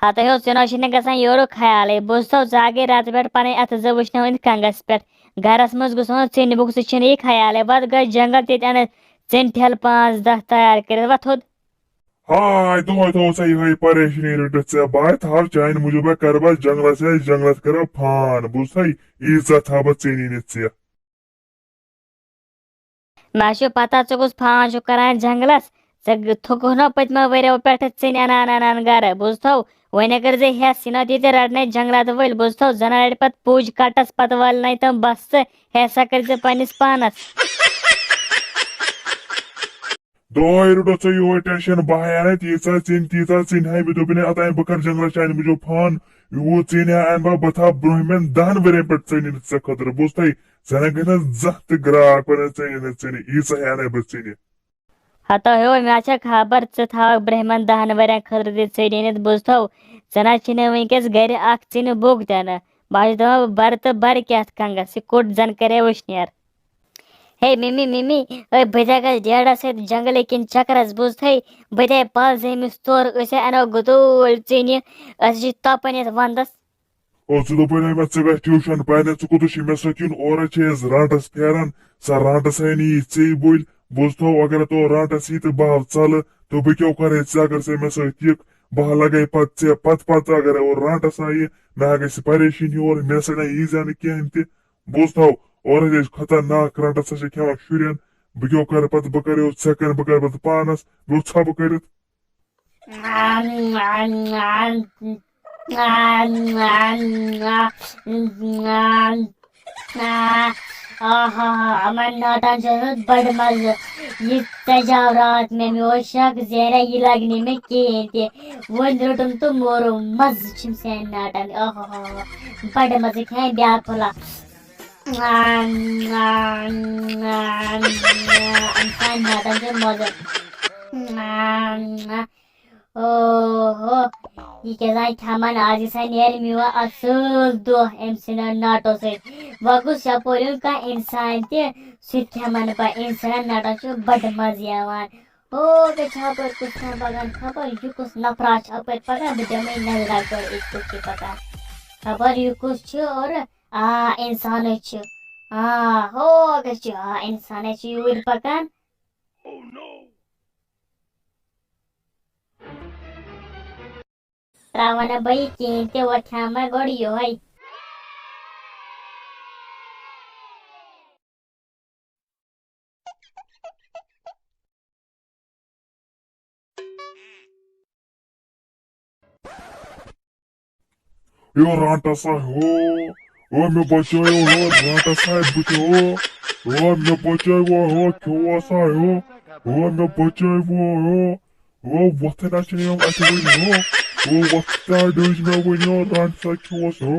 हत हो चुनाव गसान योर ख्याल बह थो जागे रात पे पन अथ जो वुचन कंगस पे गरस मज गुन चिन बुक सह यह ख्याल वत गई जंगल तन चिन ठेल 5-10 तैयार कर वत थोद। हाय तो सही है परेशानी रटत से बाय थाव चाइन मुझे कर बस जंगल से कर फान बुझ इज्जत था बस चीनी नित्य मे पता चुकुस फान करान जंगलस थुकुह न पत्म वरियो पे चिन अनान गर बुझ वन अगर जे हेस यह ये रटने जंगलात वल बुझ जन रट पे पुज कटस पत वल तम बस हेसा कर पन्निस पानस। दोय रुटो से यो टेंशन बहाया तीसा चिन है दोपने अतः बकर जंगल चाइन मुझे फान वो चिन अन बथा ब्रोहमें 10 वर पे चिन से खतर बुझ जन गन जत ग्राक वन चिन ईसा है बस चिन हतो हो मे खबर थ ब्रह्मन 10 वर खतर दिन बुझ जना वनकस गर चिन बुक तन बह बर तो बर क्या कंगस कुट जन करे वुशनेर। हे मिमी मिमी बह गस डेडस सत जंगल किन चक्करस बुझ बह पल जमिस तोर अनो गुतूल चिन तपन वंदस। ओ दोपने मे वे ट्यूशन पाने कुतुश मे सकिन और राटस फेरान सा राटस नी चे बोल बुझ अगर तो राटस यह बह चल तो बह क्या करे अगर से मे सक बह लगे पत अगर और राटस आई मे ग परेशानी और मे सना यी जान कहें तह बुझ और खतरनाक राटस खेवान शुरन बह क्या कर बह कर सेकंड बह कर पानस वो बह कर अमन नाटन बड़ मज यह सजाव रात में मे शक जहरा यह लगने में कहें तह वन रोटम तो मोरो मज सान नाटन बड़ मज खें ब्या फुला नाटन मज ओहो यह क्या खमान आज नेर मे असल दह अम सन नाटो सुस यपोर कह इंसान तह खमान पे इंसान नाटो बड़ मज ओ हपर कुछ पकान खबर यह कुछ नफरा अपर पकान बह दम नजर पे पकान खबर यह कुछ और इंसान हो इंसान यूर पकान। रावण भाई कहें वठा गोड़ यो यो राटस हो ओ मे बचायो हो राटस बुत हो ओ मे बचायो हो क्यों हो मे बचायो हो वथन अत वन हो वथ डज मे वन राटस क्यों हो